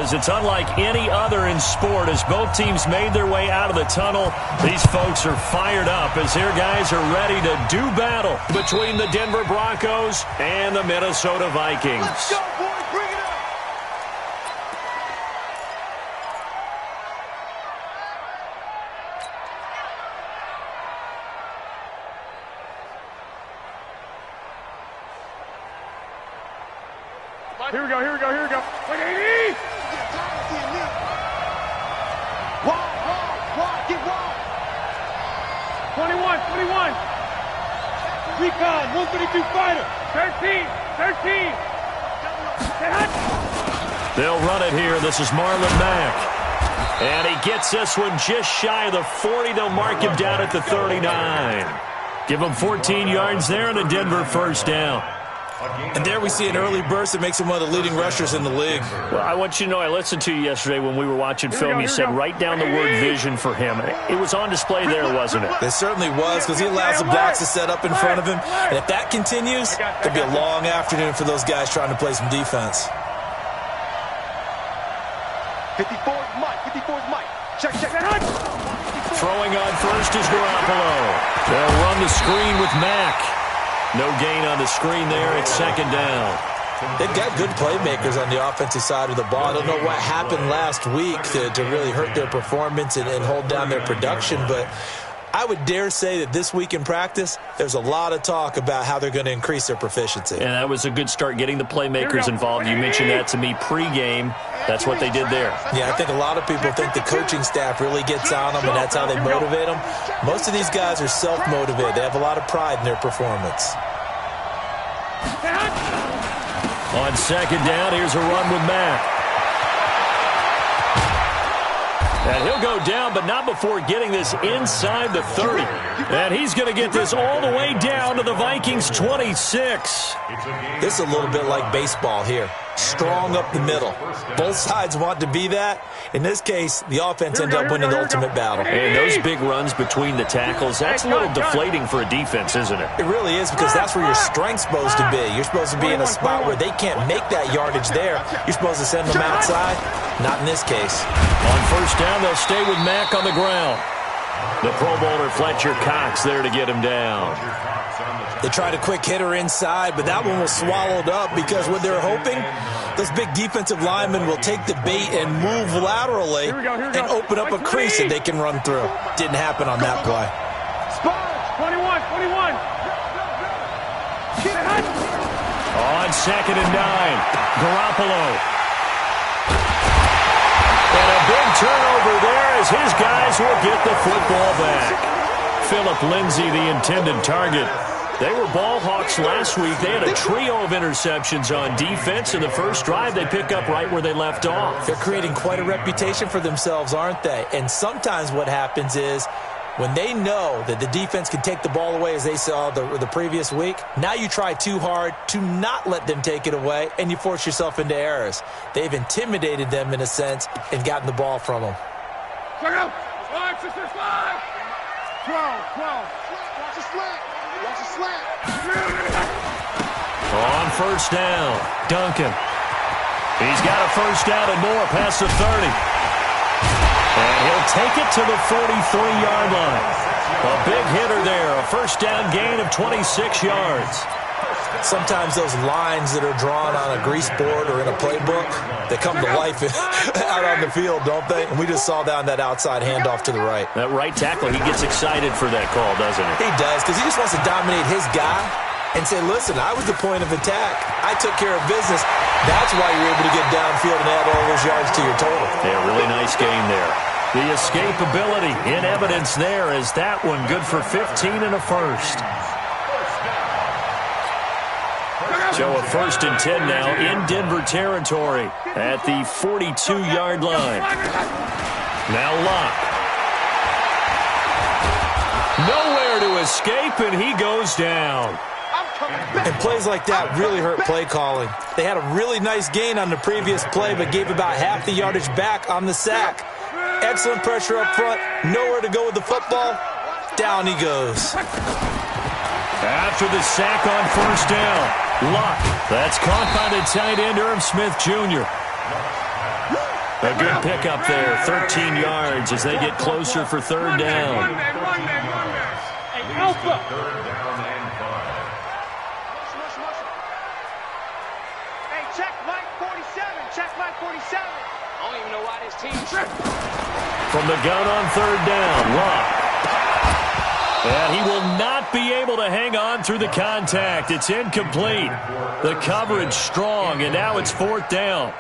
because it's unlike any other in sport. As both teams made their way out of the tunnel, these folks are fired up as their guys are ready to do battle between the Denver Broncos and the Minnesota Vikings. Let's go, boys. Bring it up. Here we go, here we go, here we go. Like 80! Wide, get wide. 21, 21. Recon, 132 fighter. 13. They'll run it here. This is Marlon Mack. And he gets this one just shy of the 40. They'll mark him down at the 39. Give him 14 yards there and a Denver first down. And there we see an early burst that makes him one of the leading rushers in the league. Well, I want you to know, I listened to you yesterday when we were watching film. You said write down the word vision for him. It was on display there, wasn't it? It certainly was, because he allows the blocks to set up in front of him. And if that continues, it'll be a long afternoon for those guys trying to play some defense. 54's Mike. Check. Throwing on first is Garoppolo. They'll run the screen with Mack. No gain on the screen there. It's second down. They've got good playmakers on the offensive side of the ball. I don't know what happened last week to really hurt their performance and hold down their production, but I would dare say that this week in practice, there's a lot of talk about how they're going to increase their proficiency. And that was a good start, getting the playmakers involved. You mentioned that to me pregame. That's what they did there. Yeah, I think a lot of people think the coaching staff really gets on them, and that's how they motivate them. Most of these guys are self-motivated. They have a lot of pride in their performance. On second down, here's a run with Mack. And he'll go down, but not before getting this inside the 30. And he's going to get this all the way down to the Vikings' 26. This is a little bit like baseball here. Strong up the middle. Both sides want to be that. In this case, the offense ended up winning the ultimate battle. And those big runs between the tackles, that's a little deflating for a defense, isn't it? It really is, because that's where your strength's supposed to be. You're supposed to be in a spot where they can't make that yardage there. You're supposed to send them outside. Not in this case. On first down, they'll stay with Mack on the ground. The Pro Bowler Fletcher Cox there to get him down. They tried a quick hitter inside, but that one was swallowed up because what they're hoping, those big defensive linemen will take the bait and move laterally and open up a crease that they can run through. Didn't happen on that play. 21. On second and 9, Garoppolo. And a big turnover there as his guys will get the football back. Philip Lindsay, the intended target. They were ball hawks last week. They had a trio of interceptions on defense. In the first drive, they pick up right where they left off. They're creating quite a reputation for themselves, aren't they? And sometimes what happens is when they know that the defense can take the ball away, as they saw the previous week, now you try too hard to not let them take it away, and you force yourself into errors. They've intimidated them in a sense and gotten the ball from them. Check out. 5, 6, 5. 12. Watch the slant. On first down, Duncan. He's got a first down and more past the 30. And he'll take it to the 43-yard line. A big hitter there, a first down gain of 26 yards. Sometimes those lines that are drawn on a grease board or in a playbook, they come to life out on the field, don't they? And we just saw down that outside handoff to the right. That right tackle, he gets excited for that call, doesn't he? He does, because he just wants to dominate his guy and say, listen, I was the point of attack. I took care of business. That's why you're able to get downfield and add all those yards to your total. Yeah, really nice game there. The escapability in evidence there as that one good for 15 and a first. So a first and 10 now in Denver territory at the 42-yard line. Now Locke. Nowhere to escape, and he goes down. And plays like that really hurt play calling. They had a really nice gain on the previous play, but gave about half the yardage back on the sack. Excellent pressure up front. Nowhere to go with the football. Down he goes. After the sack on first down, Locke. That's caught by the tight end, Irv Smith Jr. A good pickup there, 13 yards as they get closer for third down. Hey, Alpha. Hey, check Mike 47. Check Mike 47. I don't even know why this team From the gun on third down, Locke. And he will not be able to hang on through the contact. It's incomplete. The coverage strong, and now it's fourth down.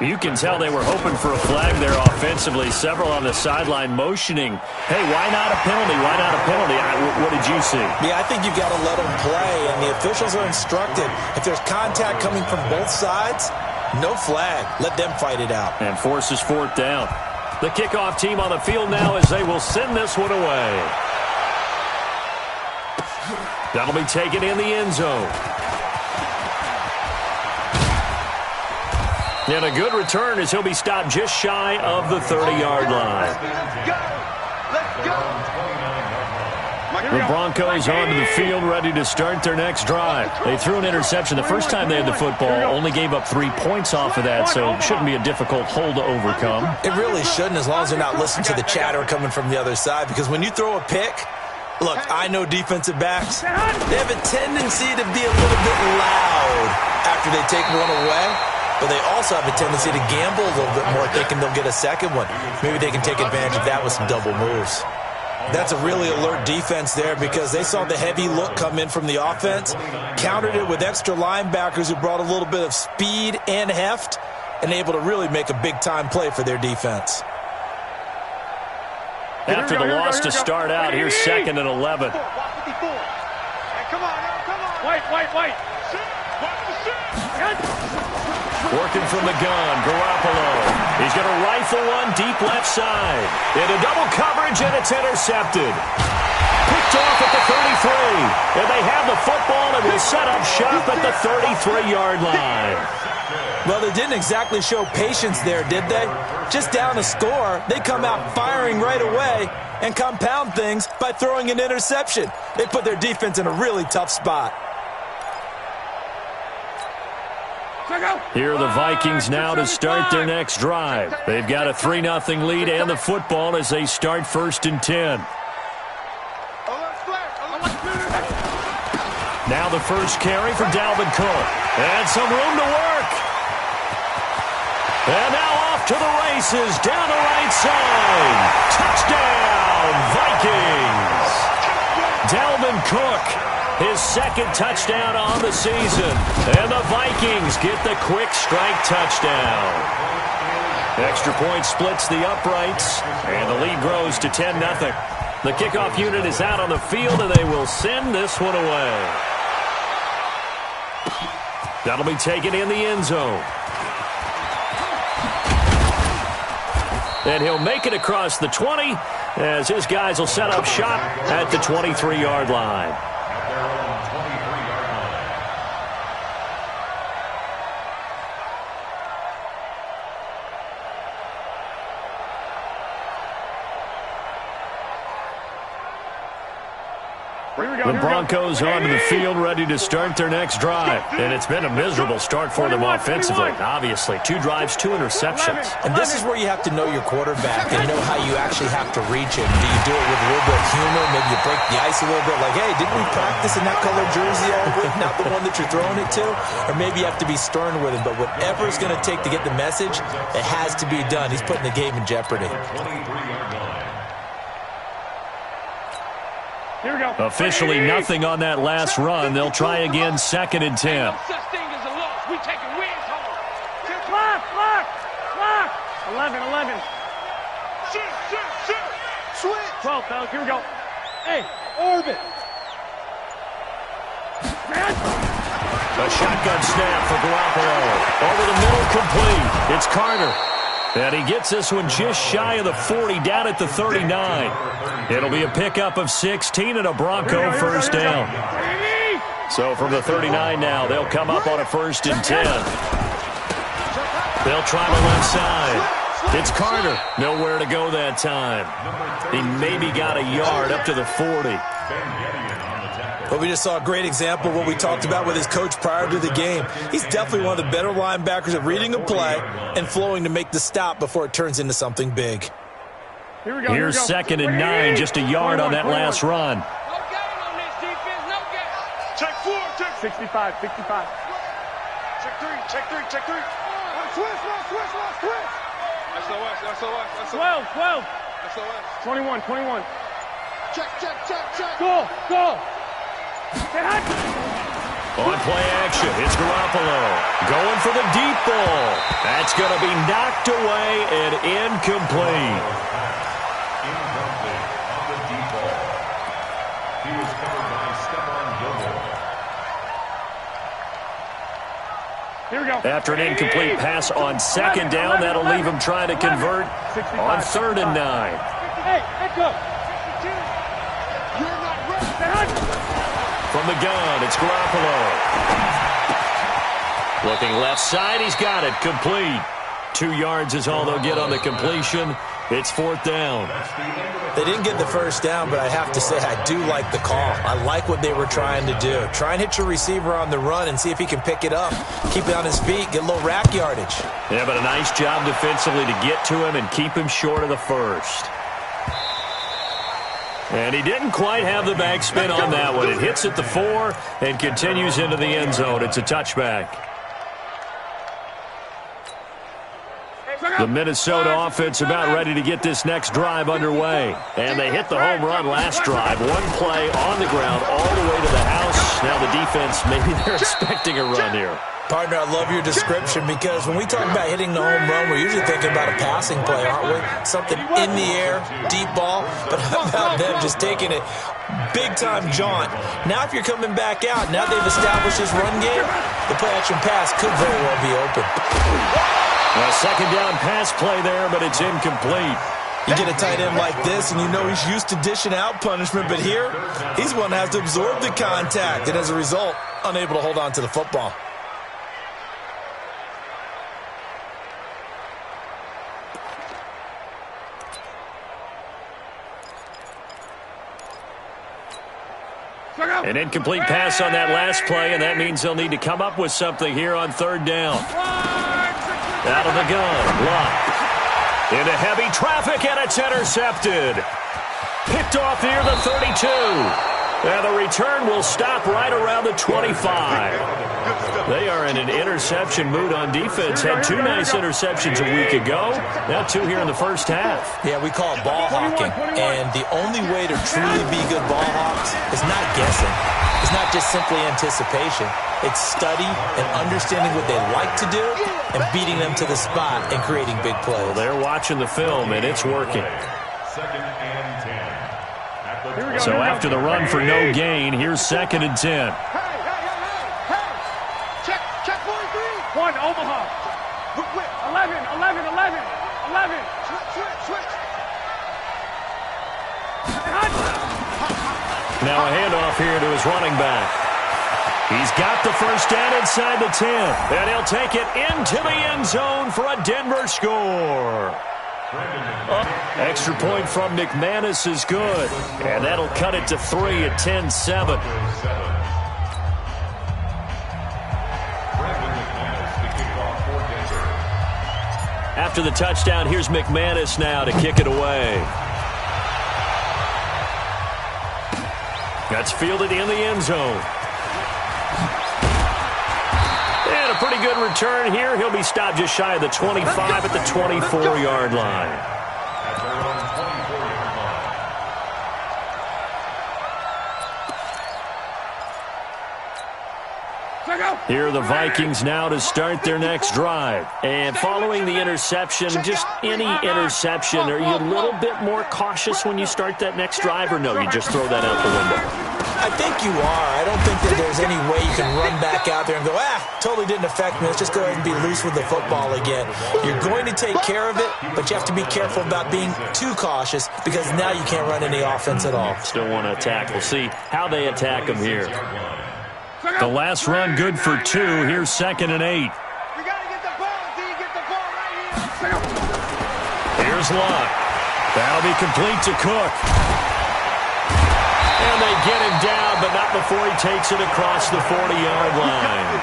You can tell they were hoping for a flag there offensively. Several on the sideline motioning. Hey, why not a penalty? Why not a penalty? What did you see? Yeah, I think you've got to let them play, and the officials are instructed. If there's contact coming from both sides, no flag. Let them fight it out. And forces fourth down. The kickoff team on the field now as they will send this one away. That'll be taken in the end zone. And a good return as he'll be stopped just shy of the 30-yard line. Let's go. Let's go. The Broncos onto the field ready to start their next drive. They threw an interception the first time they had the football, only gave up 3 points off of that, so it shouldn't be a difficult hole to overcome. It really shouldn't, as long as they're not listening to the chatter coming from the other side, because when you throw a pick, look, I know defensive backs, they have a tendency to be a little bit loud after they take one away, but they also have a tendency to gamble a little bit more, thinking they'll get a second one. Maybe they can take advantage of that with some double moves. That's a really alert defense there because they saw the heavy look come in from the offense, countered it with extra linebackers who brought a little bit of speed and heft, and able to really make a big-time play for their defense. After the loss to start out, here's 2nd and 11. Hey, come on, now, come on. Wait. Working from the gun, Garoppolo. He's going to rifle one deep left side. Into double coverage, and it's intercepted. Picked off at the 33. And they have the football and will set up shop at the 33-yard line. Well, they didn't exactly show patience there, did they? Just down a score, they come out firing right away and compound things by throwing an interception. They put their defense in a really tough spot. Here are the Vikings now to start their next drive. They've got a 3-0 lead and the football as they start 1st and 10. Now the first carry for Dalvin Cook. And some room to work. And now off to the races down the right side. Touchdown, Vikings. Dalvin Cook. His 2nd touchdown on the season. And the Vikings get the quick strike touchdown. Extra point splits the uprights. And the lead grows to 10-0. The kickoff unit is out on the field, and they will send this one away. That'll be taken in the end zone. And he'll make it across the 20 as his guys will set up shop at the 23-yard line. The Broncos onto the field ready to start their next drive. And it's been a miserable start for them offensively. Obviously, 2 drives, 2 interceptions. And this is where you have to know your quarterback and know how you actually have to reach him. Do you do it with a little bit of humor? Maybe you break the ice a little bit like, hey, didn't we practice in that color jersey all week? Not the one that you're throwing it to? Or maybe you have to be stern with him. But whatever it's going to take to get the message, it has to be done. He's putting the game in jeopardy. Here we go. Officially nothing on that last run. They'll try again 2nd and 10. No such thing as a loss. We taking wins home. Clock. 11. Shoot. Switch. 12, fellas. Here we go. Hey. Orbit. A shotgun snap for Garoppolo. Over the middle, complete. It's Carter. And he gets this one just shy of the 40, down at the 39. It'll be a pickup of 16 and a Bronco first down. So from the 39 now, they'll come up on a 1st and 10. They'll try the left side. It's Carter. Nowhere to go that time. He maybe got a yard up to the 40. Well, we just saw a great example of what we talked about with his coach prior to the game. He's definitely one of the better linebackers at reading a play and flowing to make the stop before it turns into something big. Here we go. Here's 2nd and 9, just a yard on that last run. No gain on this defense, no gain. Check 4, check 65, 65. Check 3, check 3, check 3. Switch. SOS. 12, 12. SOS. 21, 21. Check. Go. On play action, it's Garoppolo going for the deep ball. That's going to be knocked away and incomplete. On the deep ball. He was covered by Stephon Gilmore. Here we go. After an incomplete pass on 2nd down, that'll leave him trying to convert on 3rd and 9. Hey, let's go. You're not ready. From the gun, it's Garoppolo. Looking left side, he's got it. Complete. 2 yards is all they'll get on the completion. It's 4th down. They didn't get the first down, but I have to say I do like the call. I like what they were trying to do. Try and hit your receiver on the run and see if he can pick it up. Keep it on his feet, get a little rack yardage. Yeah, but a nice job defensively to get to him and keep him short of the first. And he didn't quite have the backspin on that one. It hits at the 4 and continues into the end zone. It's a touchback. The Minnesota offense about ready to get this next drive underway. And they hit the home run last drive. 1 play on the ground all the way to the house. Now the defense, maybe they're expecting a run here. Partner, I love your description because when we talk about hitting the home run, we're usually thinking about a passing play, aren't we? Something in the air, deep ball. But how about them just taking it big-time jaunt? Now if you're coming back out, now they've established this run game, the play-action pass could very well be open. A 2nd down pass play there, but it's incomplete. You get a tight end like this, and you know he's used to dishing out punishment, but here, he's one that has to absorb the contact, and as a result, unable to hold on to the football. An incomplete pass on that last play, and that means they'll need to come up with something here on 3rd down. Out of the gun, blocked. Into heavy traffic, and it's intercepted. Picked off near the 32. And the return will stop right around the 25. They are in an interception mood on defense. Had 2 nice interceptions a week ago. Now 2 here in the first half. Yeah, we call it ball hawking. And the only way to truly be good ball hawks is not guessing. It's not just simply anticipation. It's study and understanding what they like to do and beating them to the spot and creating big plays. Well, they're watching the film, and it's working. 2nd and 10. So after the run for no gain, here's 2nd and 10. Hey. Check 43. 1, Omaha. 11. Switch. Now a handoff here to his running back. He's got the first down inside the 10. And he'll take it into the end zone for a Denver score. Extra point from McManus is good. And that'll cut it to 3 at 10-7. After the touchdown, here's McManus now to kick it away. That's fielded in the end zone. And a pretty good return here. He'll be stopped just shy of the 25 at the 24-yard line. Here are the Vikings now to start their next drive. And following the interception, just any interception, are you a little bit more cautious when you start that next drive, or no, you just throw that out the window? I think you are. I don't think that there's any way you can run back out there and go, totally didn't affect me. Let's just go ahead and be loose with the football again. You're going to take care of it, but you have to be careful about being too cautious because now you can't run any offense at all. Still want to attack. We'll see how they attack them here. The last run good for 2. Here's 2nd and 8. We got to get the ball. D, get the ball right here. Here's Luck. That'll be complete to Cook. And they get him down, but not before he takes it across the 40-yard line.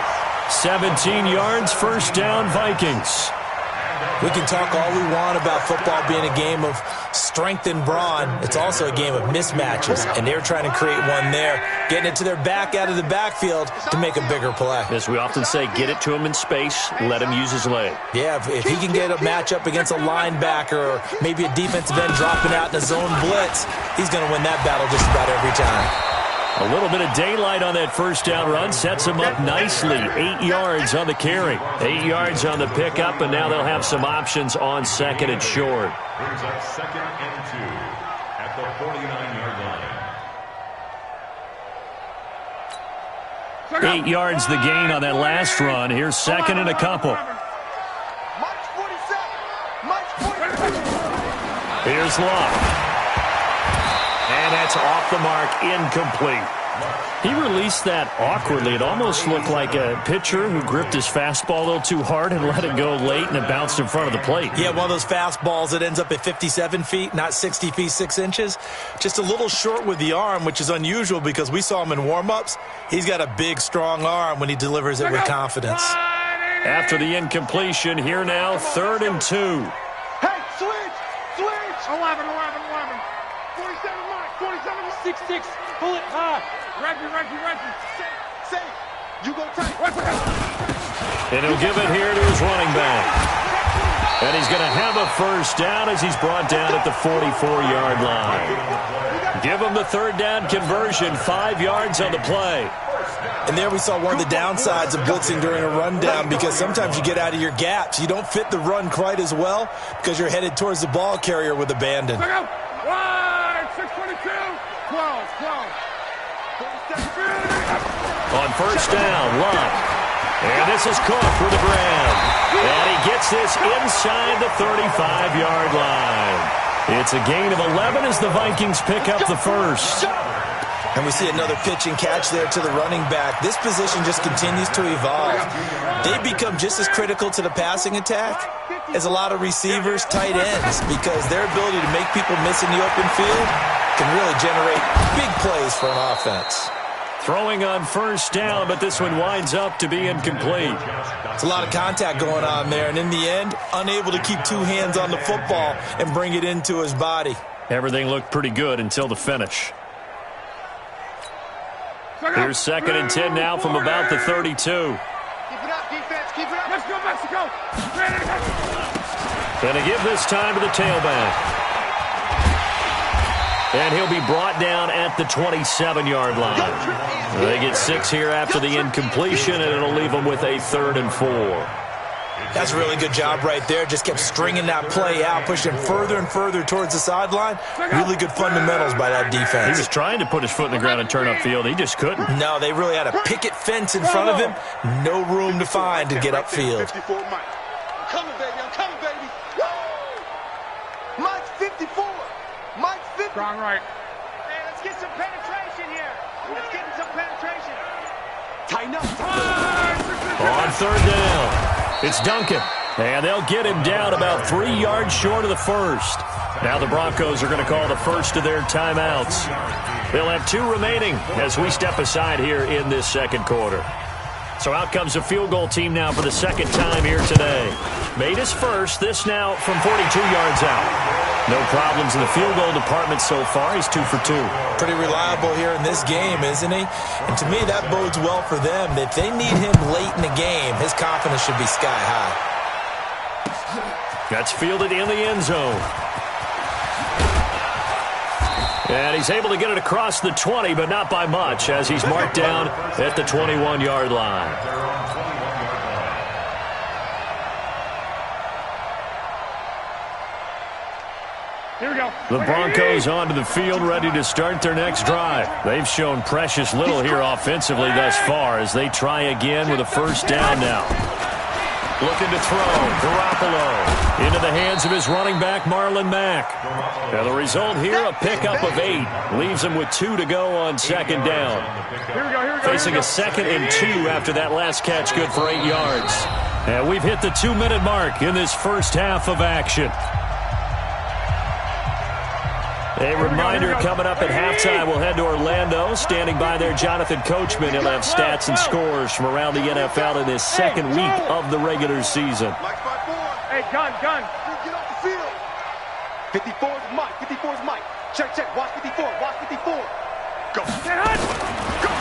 17 yards, first down, Vikings. We can talk all we want about football being a game of strength and brawn. It's also a game of mismatches, and they're trying to create one there, getting it to their back out of the backfield to make a bigger play. As we often say, get it to him in space, let him use his leg. Yeah, if he can get a matchup against a linebacker or maybe a defensive end dropping out in a zone blitz, he's going to win that battle just about every time. A little bit of daylight on that first down run sets him up nicely. 8 yards on the carry. 8 yards on the pickup, and now they'll have some options on second and short. Brings up second and 2 at the 49-yard line. 8 yards the gain on that last run. Here's second and a couple. March 47. March 47. Here's Love. And that's off the mark, incomplete. He released that awkwardly. It almost looked like a pitcher who gripped his fastball a little too hard and let it go late, and it bounced in front of the plate. Yeah, one of those fastballs that ends up at 57 feet, not 60 feet, 6 inches. Just a little short with the arm, which is unusual because we saw him in warm-ups. He's got a big, strong arm when he delivers it with confidence. After the incompletion, here now, 3rd and 2. Hey, switch! 11. 47 mark. 47 to 6-6. Pull it high. Reggie. Safe. You go tight. And he'll give it here to his running back. And he's going to have a first down as he's brought down at the 44-yard line. Give him the 3rd down conversion, 5 yards on the play. And there we saw one of the downsides of blitzing during a rundown because sometimes you get out of your gaps. You don't fit the run quite as well because you're headed towards the ball carrier with abandon. 6:22. 12. On first down, Love. And this is Cook with the grab. And he gets this inside the 35-yard line. It's a gain of 11 as the Vikings pick up the first. And we see another pitch and catch there to the running back. This position just continues to evolve. They become just as critical to the passing attack as a lot of receivers, tight ends, because their ability to make people miss in the open field can really generate big plays for an offense. Throwing on first down, but this one winds up to be incomplete. It's a lot of contact going on there, and in the end, unable to keep 2 hands on the football and bring it into his body. Everything looked pretty good until the finish. Here's 2nd and 10 now from about the 32. Keep it up, defense. Keep it up. Let's go, Mexico. And to give this time to the tailback. And he'll be brought down at the 27-yard line. They get 6 here after the incompletion, and it'll leave them with a 3rd and 4. That's a really good job right there. Just kept stringing that play out, pushing further and further towards the sideline. Really good fundamentals by that defense. He was trying to put his foot in the ground and turn upfield. He just couldn't. No, they really had a picket fence in front of him. No room to find to get upfield. 54, Mike. I'm coming, baby. Woo! Mike 54. Mike 50. Strong right. Hey, let's get some penetration here. Let's get some penetration. Tighten up. On 3rd down. It's Duncan, and they'll get him down about 3 yards short of the first. Now the Broncos are going to call the first of their timeouts. They'll have 2 remaining as we step aside here in this second quarter. So out comes the field goal team now for the second time here today. Made his first, this now from 42 yards out. No problems in the field goal department so far. He's 2 for 2. Pretty reliable here in this game, isn't he? And to me, that bodes well for them. If they need him late in the game, his confidence should be sky high. That's fielded in the end zone. And he's able to get it across the 20, but not by much, as he's marked down at the 21-yard line. Here we go. The Broncos onto the field, ready to start their next drive. They've shown precious little here offensively thus far as they try again with a first down now. Looking to throw. Garoppolo into the hands of his running back, Marlon Mack. Now the result here, a pickup of 8. Leaves him with 2 to go on second down. Here we go. Facing a 2nd and 2 after that last catch, good for 8 yards. And we've hit the 2-minute mark in this first half of action. A reminder coming up at halftime, we'll head to Orlando. Standing by there, Jonathan Coachman. He'll have stats and scores from around the NFL in his second week of the regular season. Mike's by 4. Hey, gun. Get off the field. 54 is Mike. 54 is Mike. Check. Watch 54. Watch 54. Go.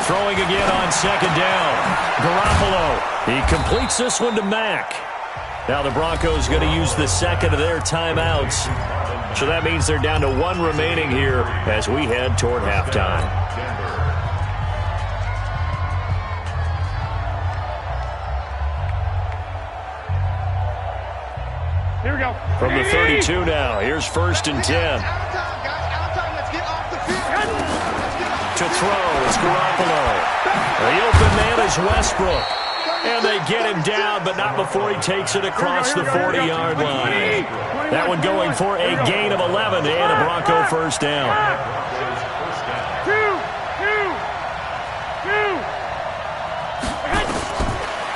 Throwing again on second down. Garoppolo. He completes this one to Mack. Now the Broncos going to use the second of their timeouts. So that means they're down to 1 remaining here as we head toward halftime. Here we go. From the 32 now, here's 1st and 10. Out of time, guys. Out of time. Let's get off the field. To throw, it's Garoppolo. The open man is Westbrook. And they get him down, but not before he takes it across the 40-yard line. That one going for a gain of 11 and a Bronco first down.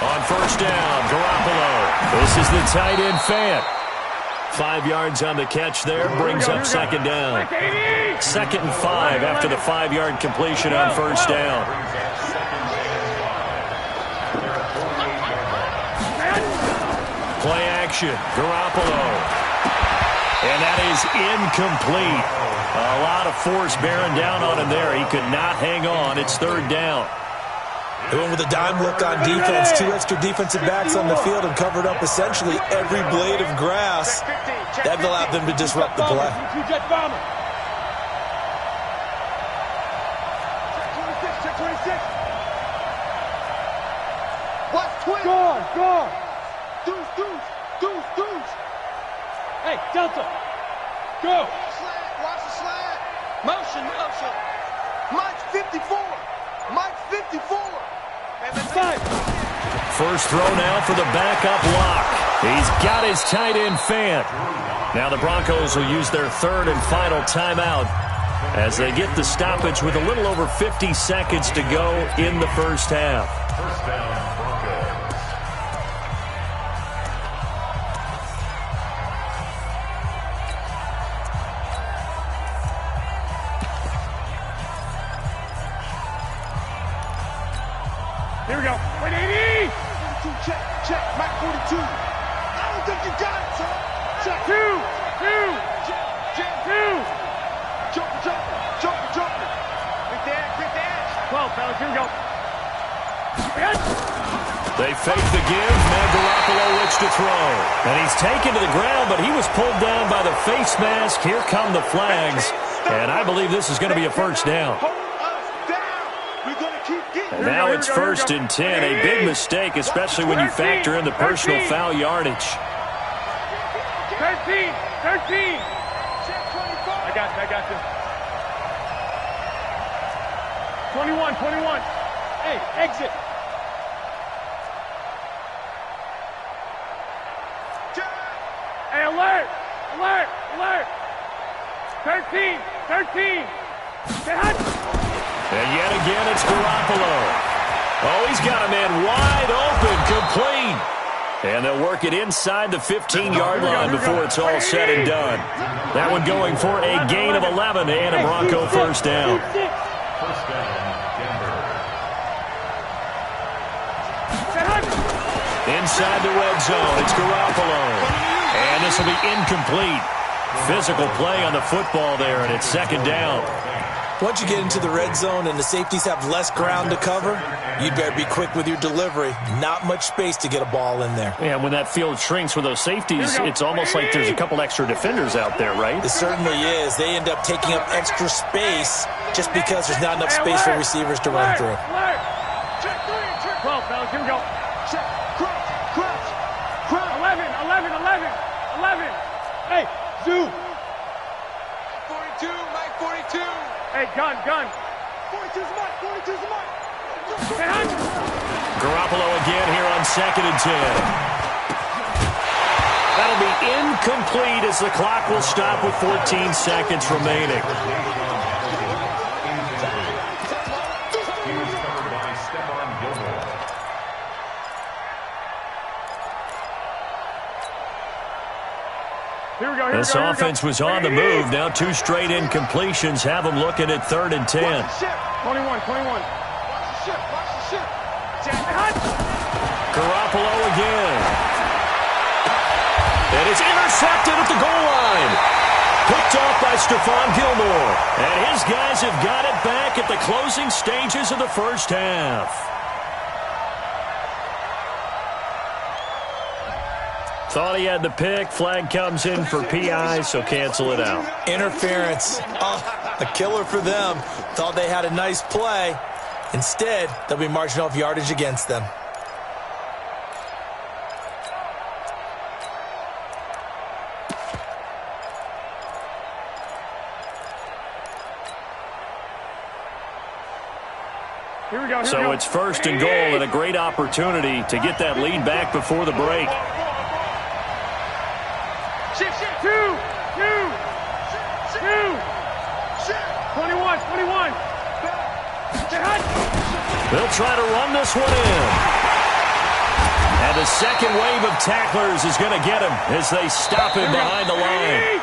On first down, Garoppolo. This is the tight end Fant. 5 yards on the catch there, brings up second down. 2nd and 5 after the 5-yard completion on first down. Play action, Garoppolo. And that is incomplete. A lot of force bearing down on him there. He could not hang on. It's 3rd down. They went with a dime look on defense. 2 extra defensive backs on the field and covered up essentially every blade of grass. That allowed them to disrupt the play. Check 26. Watch 20. Go. Deuce. Hey, Delta. Go. Slant. Watch the slant. Motion. Mike's 54. Mike's 54. Five. First throw now for the backup lock. He's got his tight end Fant. Now the Broncos will use their 3rd and final timeout as they get the stoppage with a little over 50 seconds to go in the first half. First down, Broncos. Here we go. 180. 42, check. Mike 42. I don't think you got it, son. Check. 2. Joker. Quick dash. 12, fellas. Here we go. They fake the give. Now Garoppolo looks to throw. And he's taken to the ground, but he was pulled down by the face mask. Here come the flags. And I believe this is going to be a first down. Hold us down. We're going to keep getting. And now it's 1st and 10. A big mistake, especially when you factor in the personal foul yardage. 13. Check 25. I got you. 21. Hey, exit. Check. Hey, alert. 13. And yet again, it's Garoppolo. Oh, he's got a man wide open, complete. And they'll work it inside the 15-yard line before it's all said and done. That one going for a gain of 11 and a Bronco first down. First down, Denver. Inside the red zone, it's Garoppolo. And this will be incomplete. Physical play on the football there, and it's 2nd down. Once you get into the red zone and the safeties have less ground to cover, you'd better be quick with your delivery. Not much space to get a ball in there. Yeah, when that field shrinks with those safeties, it's almost like there's a couple extra defenders out there, right? It certainly is. They end up taking up extra space just because there's not enough space for receivers to run through. Check 3. 12, fellas. Here we go. Check. Crunch. 11. Hey, Zoo. 42. Mike 42. Hey, gun. 42's Mike. Garoppolo again here on 2nd and 10. That'll be incomplete as the clock will stop with 14 seconds remaining. He was covered by Stephon Gilmore. 1 This offense was on the move. Now 2 straight incompletions have them looking at 3rd and 10. 21. Watch the ship. Garoppolo again. And it's intercepted at the goal line. Picked off by Stephon Gilmore. And his guys have got it back at the closing stages of the first half. Thought he had the pick. Flag comes in for PI, so cancel it out. Interference. Oh, a killer for them. Thought they had a nice play. Instead, they'll be marching off yardage against them. So it's 1st and goal and a great opportunity to get that lead back before the break. Shift. 2. 21. They'll try to run this one in. And the second wave of tacklers is going to get him as they stop him behind the line.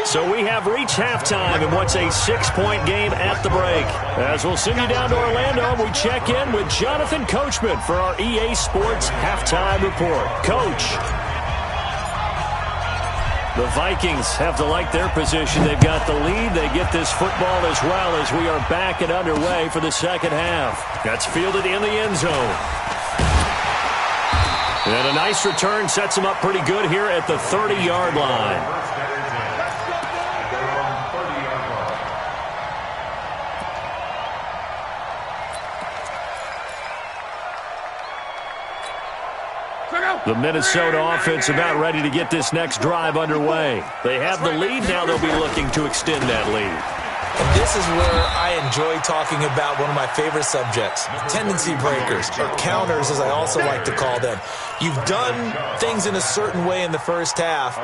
So we have reached halftime in what's a 6-point game at the break. As we'll send you down to Orlando, we check in with Jonathan Coachman for our EA Sports Halftime Report. Coach. The Vikings have to like their position. They've got the lead. They get this football as well as we are back and underway for the second half. That's fielded in the end zone. And a nice return sets them up pretty good here at the 30-yard line. The Minnesota offense about ready to get this next drive underway. They have the lead. Now they'll be looking to extend that lead. And this is where I enjoy talking about one of my favorite subjects, tendency breakers, or counters as I also like to call them. You've done things in a certain way in the first half,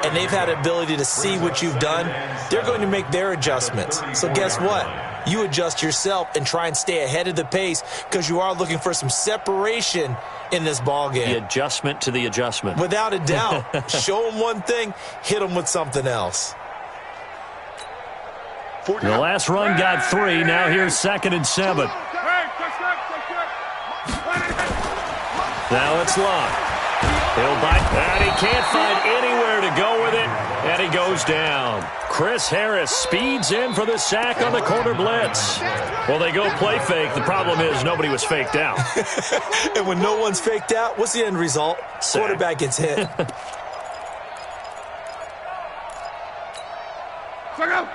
and they've had the ability to see what you've done. They're going to make their adjustments. So guess what? You adjust yourself and try and stay ahead of the pace because you are looking for some separation in this ball game. The adjustment to the adjustment. Without a doubt. Show them one thing, hit them with something else. The last run got 3. Now here's 2nd and 7. Now it's Locke. He'll bite, and he can't find anywhere to go with it, and he goes down. Chris Harris speeds in for the sack on the corner blitz. Well, they go play fake. The problem is nobody was faked out. And when no one's faked out, what's the end result? Sack. Quarterback gets hit. Check out.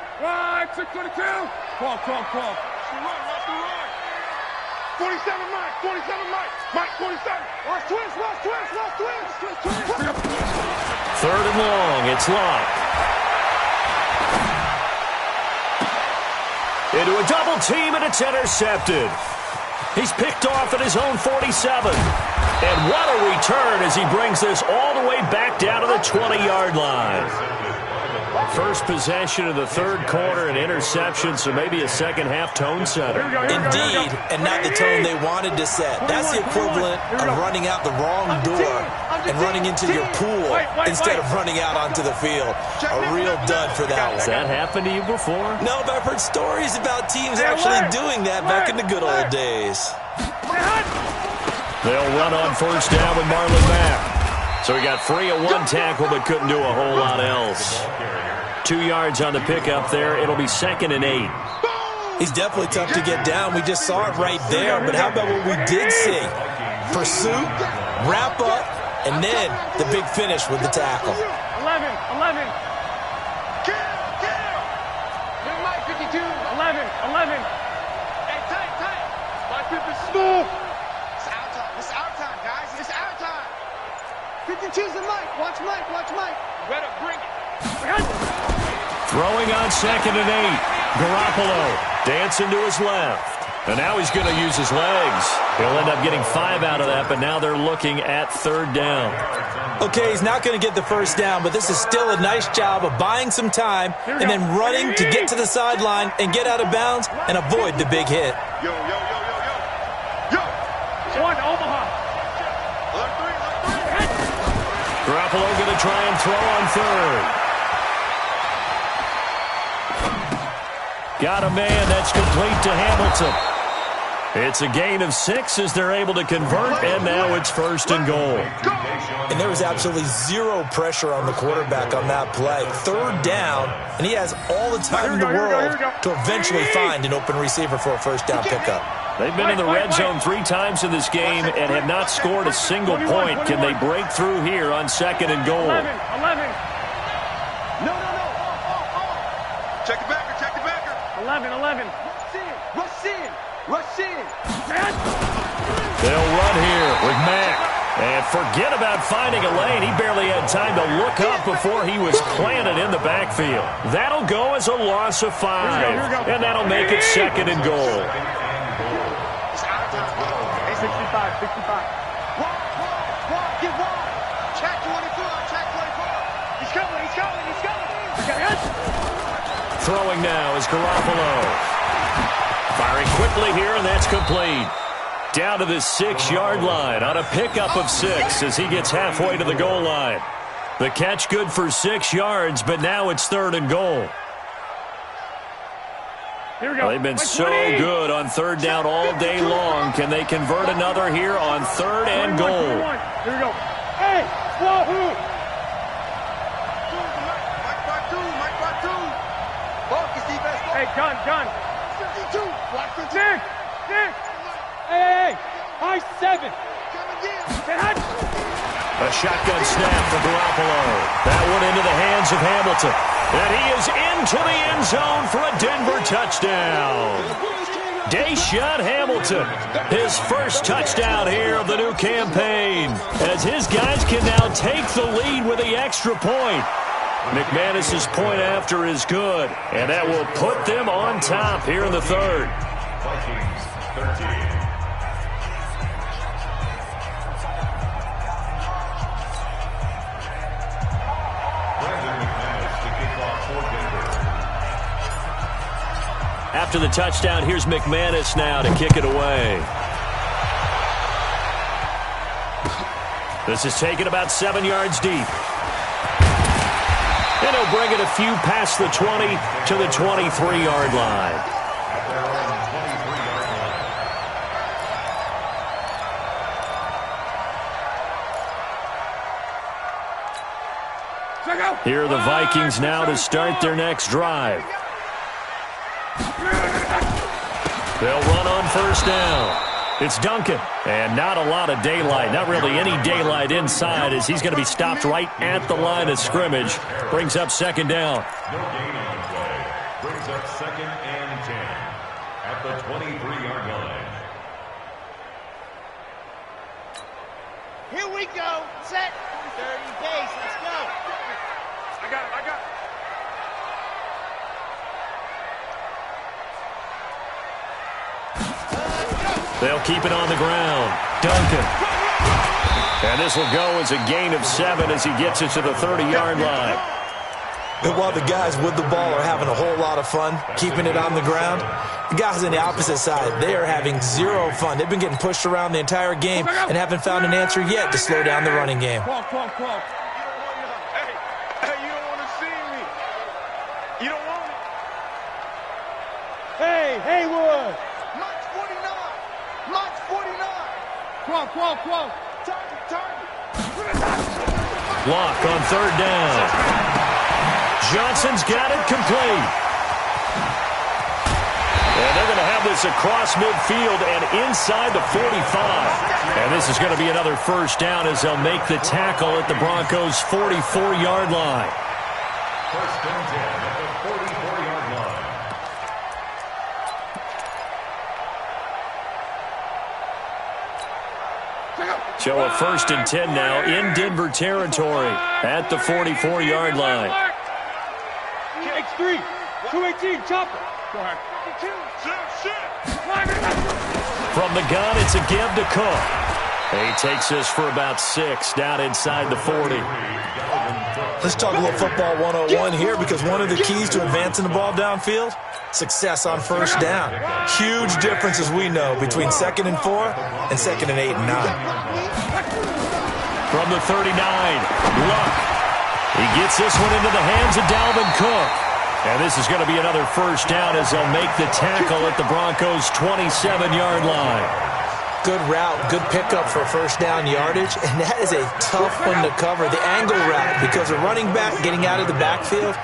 622. Call. 47 Mike. 47. Lost twist. 3rd and long. It's Locke. Into a double team, and it's intercepted. He's picked off at his own 47. And what a return as he brings this all the way back down to the 20-yard line. First possession of the 3rd quarter, an interception, so maybe a second-half tone setter. Indeed, and not the tone they wanted to set. That's the equivalent of running out the wrong door and running into your pool instead of running out onto the field. A real dud for that one. Has that happened to you before? No, but I've heard stories about teams actually doing that back in the good old days. They'll run on 1st down with Marlon Mack. So he got free of 1 tackle but couldn't do a whole lot else. 2 yards on the pickup there. It'll be 2nd and 8. He's definitely tough to get down. We just saw it right there. But how about what we did see? Pursuit, wrap up, and then the big finish with the tackle. 11. Hit Mike 52. 11. Hey, tight. Mike 50 smooth. It's our time, guys. It's our time. 52's the Mike. Watch Mike. Better bring it. Throwing on 2nd and 8. Garoppolo dancing to his left. And now he's going to use his legs. He'll end up getting 5 out of that, but now they're looking at 3rd down. Okay, he's not going to get the 1st down, but this is still a nice job of buying some time and then running to get to the sideline and get out of bounds and avoid the big hit. Yo. One, Omaha. Garoppolo going to try and throw on 3rd. Got a man that's complete to Hamilton. It's a gain of 6 as they're able to convert, and now it's 1st and goal. And there was absolutely zero pressure on the quarterback on that play. 3rd down, and he has all the time in the world to eventually find an open receiver for a 1st down pickup. They've been in the red zone 3 times in this game and have not scored a single point. Can they break through here on 2nd and goal? 11. No. Check the backer. 11. Rush in. They'll run here with Mack. And forget about finding a lane. He barely had time to look up before he was planted in the backfield. That'll go as a loss of 5. Here we go. And that'll make it 2nd and goal. 65. Walk, get wide. Check 24. He's coming. Throwing now is Garoppolo. Firing quickly here, and that's complete. Down to the 6-yard line on a pickup of 6 as he gets halfway to the goal line. The catch good for 6 yards, but now it's 3rd and goal. Here we go. They've been so good on 3rd down all day long. Can they convert another here on 3rd and goal? 21. Here we go. Hey, wahoo! Mike Batu. Focus, defense. Hey, gun. 52. Block 52. Nick. Hey. High 7. Get hot. A shotgun snap for Garoppolo. That one into the hands of Hamilton. And he is into the end zone for a Denver touchdown. Deshaun Hamilton, his first touchdown here of the new campaign, as his guys can now take the lead with the extra point. McManus's point after is good, and that will put them on top here in the 3rd. Vikings 13. After the touchdown, here's McManus now to kick it away. This is taken about 7 yards deep. And he'll bring it a few past the 20 to the 23-yard line. Here are the Vikings now to start their next drive. They'll run on 1st down. It's Duncan, and not a lot of daylight, not really any daylight inside as he's going to be stopped right at the line of scrimmage. Brings up 2nd down. No gain on the play. Brings up 2nd and 10 at the 23-yard line. Here we go. Set. 30 days. Let's go. I got it. They'll keep it on the ground. Duncan. And this will go as a gain of 7 as he gets it to the 30-yard line. And while the guys with the ball are having a whole lot of fun keeping it on the ground, the guys on the opposite side, they are having zero fun. They've been getting pushed around the entire game and haven't found an answer yet to slow down the running game. Call. Hey, you don't want to see me. You don't want it. Hey, Haywood. Mike's 49. Qual. Target. Block on 3rd down. Johnson's got it complete. And they're going to have this across midfield and inside the 45. And this is going to be another 1st down as they'll make the tackle at the Broncos' 44-yard line. 1st and 10 at the 44-yard line. So a 1st and 10 now in Denver territory at the 44-yard line. X3. 218. Chopper. Go ahead. From the gun, it's a give to Cook. He takes this for about 6 down inside the 40. Let's talk a little football 101 here, because one of the keys to advancing the ball downfield, success on 1st down. Huge difference, as we know, between 2nd and 4 and 2nd and 8 and 9. From the 39, Luck. He gets this one into the hands of Dalvin Cook. And this is going to be another first down as they'll make the tackle at the Broncos' 27-yard line. Good route, good pickup for first down yardage, and that is a tough one to cover, the angle route, because a running back getting out of the backfield,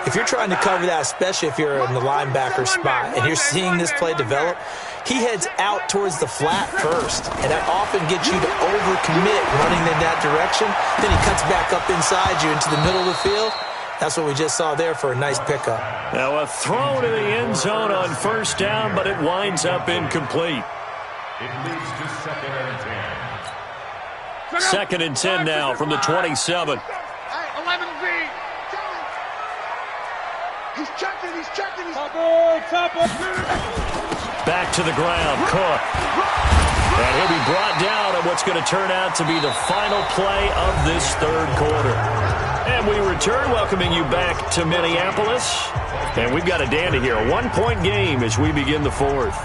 if you're trying to cover that, especially if you're in the linebacker spot, and you're seeing this play develop, he heads out towards the flat first, and that often gets you to overcommit running in that direction. Then he cuts back up inside you into the middle of the field. That's what we just saw there for a nice pickup. Now a throw to the end zone on first down, but it winds up incomplete. It leads to 2nd and 10. 2nd and 10 now from the 27. 11Z. He's checking, he's checking. Back to the ground, Cook. And he'll be brought down on what's going to turn out to be the final play of this third quarter. And we return, welcoming you back to Minneapolis. And we've got a dandy here, a one-point game as we begin the fourth.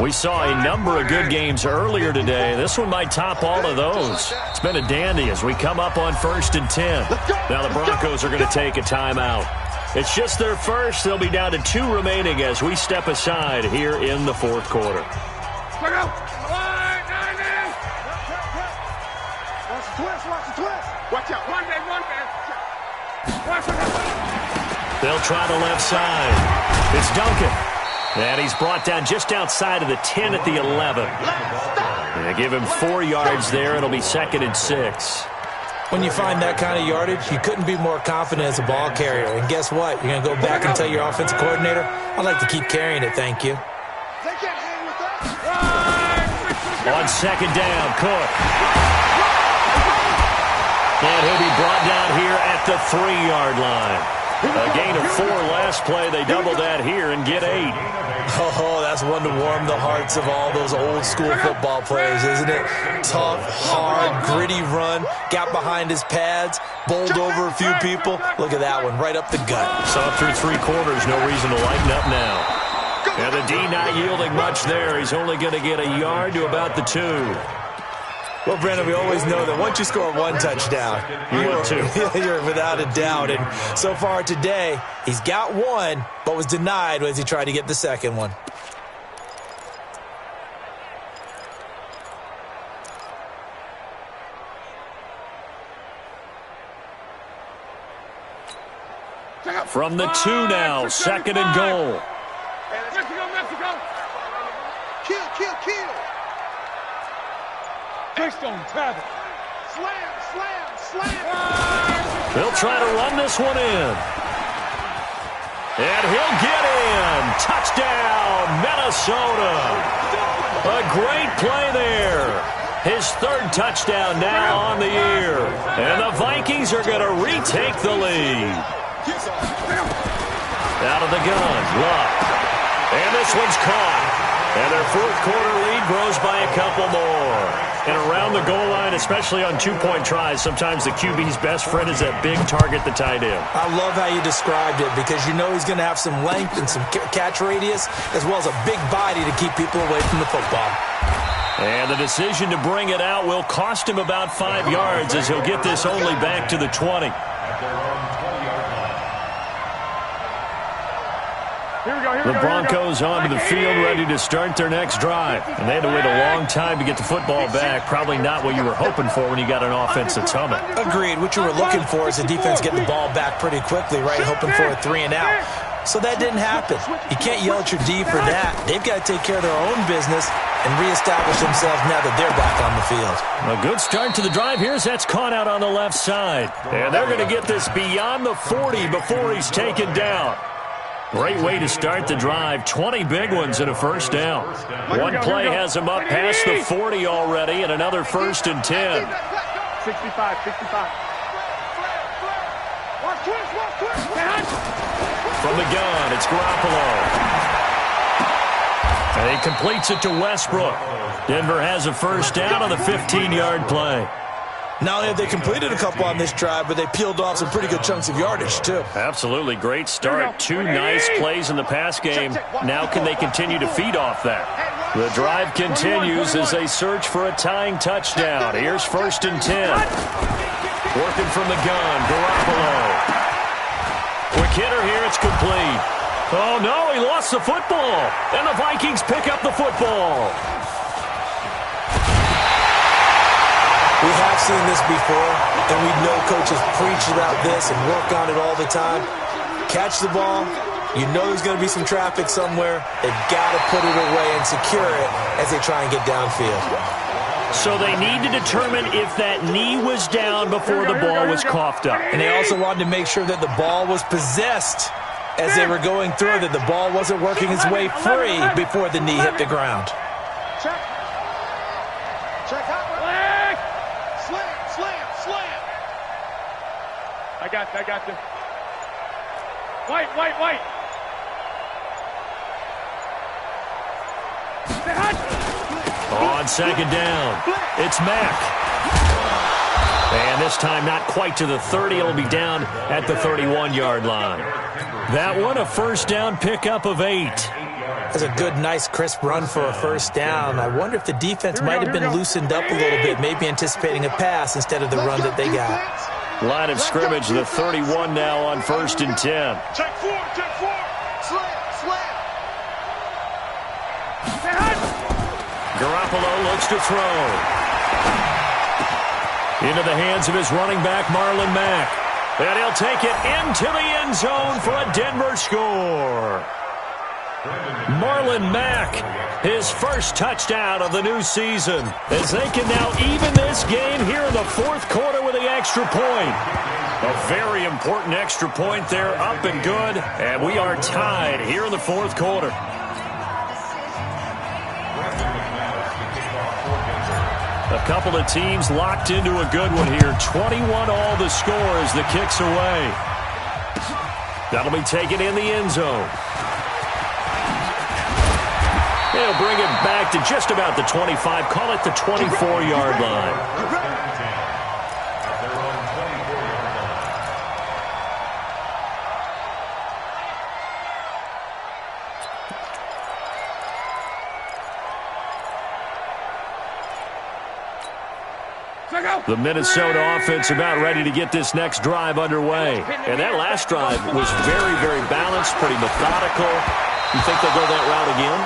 We saw a number of good games earlier today. This one might top all of those. It's been a dandy as we come up on 1st and 10. Now the Broncos are going to take a timeout. It's just their first. They'll be down to 2 remaining as we step aside here in the fourth quarter. Watch the twist, watch the twist. Watch out. One day. They'll try the left side. It's Duncan. And he's brought down just outside of the 10 at the 11. They give him 4 yards there. It'll be 2nd and 6. When you find that kind of yardage, you couldn't be more confident as a ball carrier. And guess what? You're going to go back and tell your offensive coordinator, I'd like to keep carrying it, thank you. They can't hang with us. On 2nd down, Cook. And he'll be brought down here at the 3-yard line. A gain of 4 last play. They double that here and get 8. Oh, that's one to warm the hearts of all those old school football players, isn't it? Tough, hard, gritty run, got behind his pads, bowled over a few people. Look at that one, right up the gut. So through 3 quarters, no reason to lighten up now. And the D not yielding much there. He's only going to get a yard to about the 2. Well, Brandon, we always know that once you score 1 touchdown, you're without a doubt. And so far today, he's got 1, but was denied as he tried to get the second one. From the 2 now, 2nd and goal. Mexico. Kill. Keystone Travis. Slam. They'll try to run this one in. And he'll get in. Touchdown, Minnesota. A great play there. His 3rd touchdown now on the year. And the Vikings are going to retake the lead. Out of the gun, Luck. And this one's caught. And their 4th quarter lead grows by a couple more. And around the goal line, especially on 2-point tries, sometimes the QB's best friend is that big target, the tight end. I love how you described it because you know he's going to have some length and some catch radius as well as a big body to keep people away from the football. And the decision to bring it out will cost him about 5 yards as he'll get this only back to the 20. The Broncos onto the field, ready to start their next drive. And they had to wait a long time to get the football back. Probably not what you were hoping for when you got an offense that's humming. Agreed. What you were looking for is the defense getting the ball back pretty quickly, right? Hoping for a 3 and out. So that didn't happen. You can't yell at your D for that. They've got to take care of their own business and reestablish themselves now that they're back on the field. A good start to the drive here as that's caught out on the left side. And they're going to get this beyond the 40 before he's taken down. Great way to start the drive. 20 big ones and a first down. One play has him up past the 40 already and another 1st and 10. 65. From the gun, it's Garoppolo. And he completes it to Westbrook. Denver has a first down on the 15-yard play. Not only have they completed a couple on this drive, but they peeled off some pretty good chunks of yardage, too. Absolutely. Great start. 2 nice plays in the pass game. Now can they continue to feed off that? The drive continues as they search for a tying touchdown. Here's 1st and 10. Working from the gun, Garoppolo. Quick hitter here, it's complete. Oh, no, he lost the football. And the Vikings pick up the football. We have seen this before, and we know coaches preach about this and work on it all the time. Catch the ball. You know there's going to be some traffic somewhere. They've got to put it away and secure it as they try and get downfield. So they need to determine if that knee was down before the ball was coughed up. And they also wanted to make sure that the ball was possessed as they were going through, that the ball wasn't working its way free before the knee hit the ground. Check. Check out. Slam. I got this. White. On second down, it's Mack. And this time not quite to the 30. It'll be down at the 31-yard line. That one, a first down pickup of 8. That's a good, nice, crisp run for a first down. I wonder if the defense might have been loosened up a little bit, maybe anticipating a pass instead of the run that they got. Line of scrimmage, the 31 now on 1st and 10. Check four. Slam. Garoppolo looks to throw. Into the hands of his running back, Marlon Mack. And he'll take it into the end zone for a Denver score. Marlon Mack, his first touchdown of the new season, as they can now even this game here in the 4th quarter with the extra point. A very important extra point there, up and good, and we are tied here in the 4th quarter. A couple of teams locked into a good one here. 21 all the score as the kick's away. That'll be taken in the end zone. They'll bring it back to just about the 25. Call it the 24-yard line. The Minnesota offense about ready to get this next drive underway. And that last drive was very, very balanced, pretty methodical. You think they'll go that route again?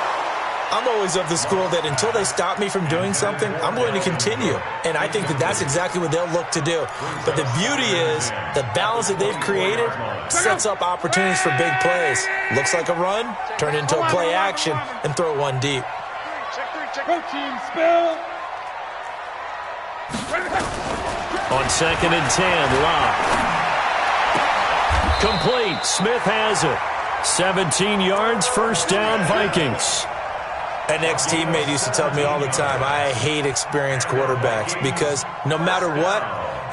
I'm always of the school that until they stop me from doing something, I'm going to continue. And I think that that's exactly what they'll look to do. But the beauty is the balance that they've created sets up opportunities for big plays. Looks like a run, turn into a play action, and throw one deep. Go team, spill. On 2nd and 10, Locke. Complete. Smith has it. 17 yards, first down, Vikings. An ex-teammate used to tell me all the time, I hate experienced quarterbacks because no matter what,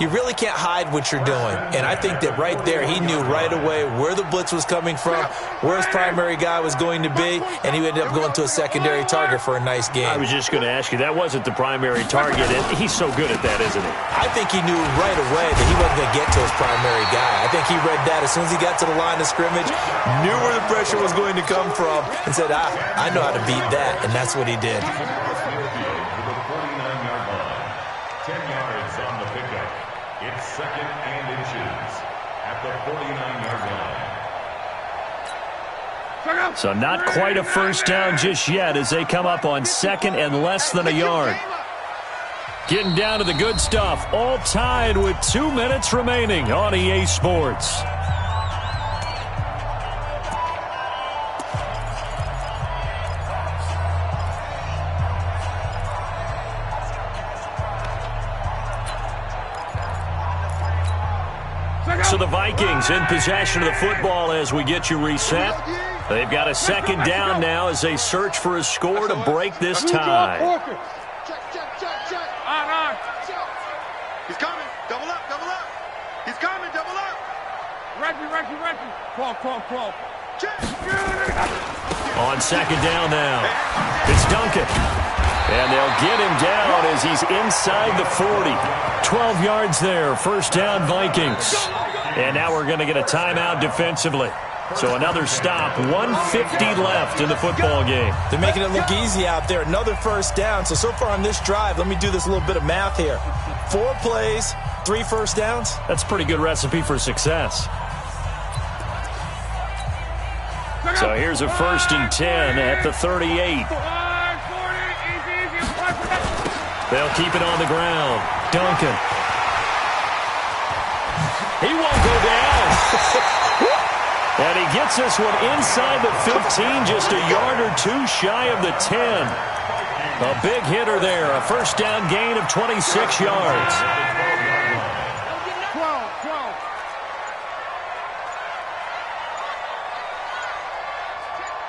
you really can't hide what you're doing. And I think that right there, he knew right away where the blitz was coming from, where his primary guy was going to be, and he ended up going to a secondary target for a nice game. I was just going to ask you, that wasn't the primary target. He's so good at that, isn't he? I think he knew right away that he wasn't going to get to his primary guy. I think he read that as soon as he got to the line of scrimmage, knew where the pressure was going to come from, and said, I know how to beat that, and that's what he did. 10 yards on the pickup. It's 2nd and inches at the 49-yard line. So not quite a first down just yet as they come up on 2nd and less than a yard. Getting down to the good stuff. All tied with 2 minutes remaining on EA Sports. So the Vikings in possession of the football as we get you reset. They've got a 2nd down now as they search for a score to break this tie. Check. On. He's coming. Double up. He's coming. Double up. Reggie. Crawl. Check. On 2nd down now, it's Duncan. And they'll get him down as he's inside the 40. 12 yards there, first down Vikings. And now we're going to get a timeout defensively. So another stop, 1:50 left in the football game. They're making it look easy out there. Another first down. So far on this drive, let me do this little bit of math here. 4 plays, 3 first downs. That's a pretty good recipe for success. So here's a 1st and 10 at the 38. They'll keep it on the ground. Duncan. He won't go down. And he gets this one inside the 15, just a yard or two shy of the 10. A big hitter there, a 1st down gain of 26 yards. 12.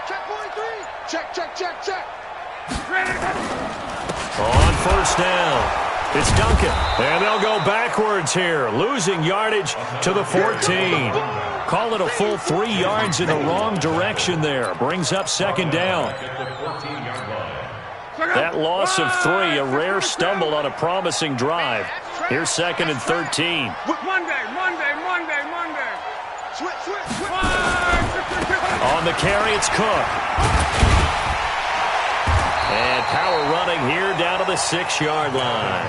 Check 43. Check. On 1st down, it's Duncan. And they'll go backwards here, losing yardage to the 14. Call it a full 3 yards in the wrong direction there. Brings up 2nd down. That loss of 3, a rare stumble on a promising drive. Here's 2nd and 13. Monday. Switch. On the carry, it's Cook. And power running here down to the 6-yard line.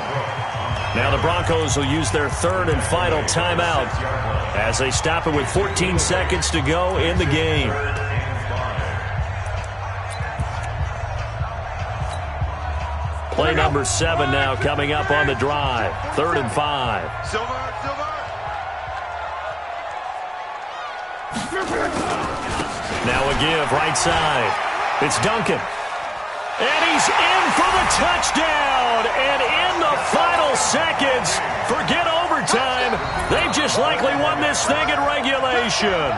Now the Broncos will use their 3rd and final timeout as they stop it with 14 seconds to go in the game. Play number 7 now coming up on the drive. 3rd and 5. Silver. Now a give right side. It's Duncan. And he's in for the touchdown. And in the final seconds, forget overtime. They've just likely won this thing in regulation.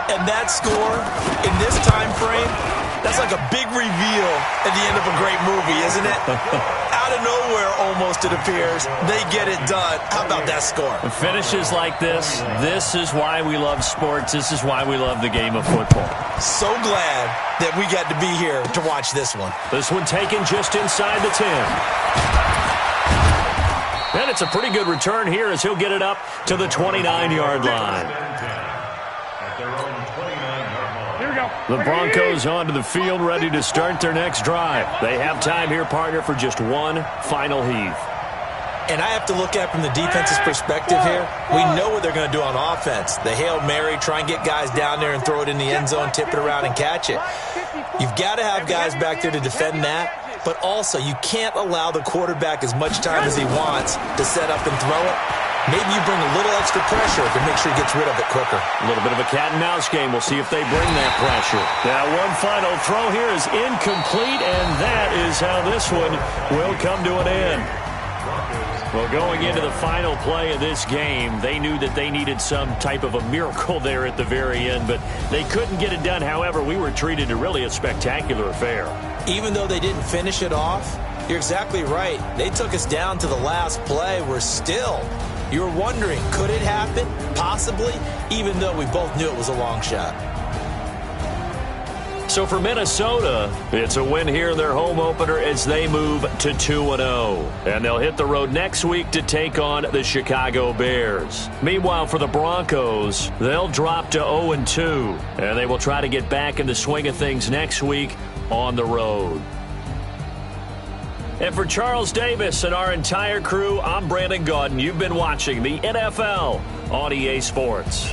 And that score in this time frame, that's like a big reveal at the end of a great movie, isn't it? Out of nowhere, almost, it appears. They get it done. How about that score? Finishes like this is why we love sports. This is why we love the game of football. So glad that we got to be here to watch this one. This one taken just inside the 10. And it's a pretty good return here as he'll get it up to the 29-yard line. The Broncos onto the field, ready to start their next drive. They have time here, partner, for just one final heave. And I have to look at it from the defense's perspective here. We know what they're going to do on offense. The Hail Mary, try and get guys down there and throw it in the end zone, tip it around and catch it. You've got to have guys back there to defend that, but also you can't allow the quarterback as much time as he wants to set up and throw it. Maybe you bring a little extra pressure to make sure he gets rid of it quicker. A little bit of a cat-and-mouse game. We'll see if they bring that pressure. Now, one final throw here is incomplete, and that is how this one will come to an end. Well, going into the final play of this game, they knew that they needed some type of a miracle there at the very end, but they couldn't get it done. However, we were treated to really a spectacular affair. Even though they didn't finish it off, you're exactly right. They took us down to the last play. We're still... You were wondering, could it happen? Possibly, even though we both knew it was a long shot. So for Minnesota, it's a win here in their home opener as they move to 2-0. And they'll hit the road next week to take on the Chicago Bears. Meanwhile, for the Broncos, they'll drop to 0-2. And they will try to get back in the swing of things next week on the road. And for Charles Davis and our entire crew, I'm Brandon Gaudin. You've been watching the NFL on EA Sports.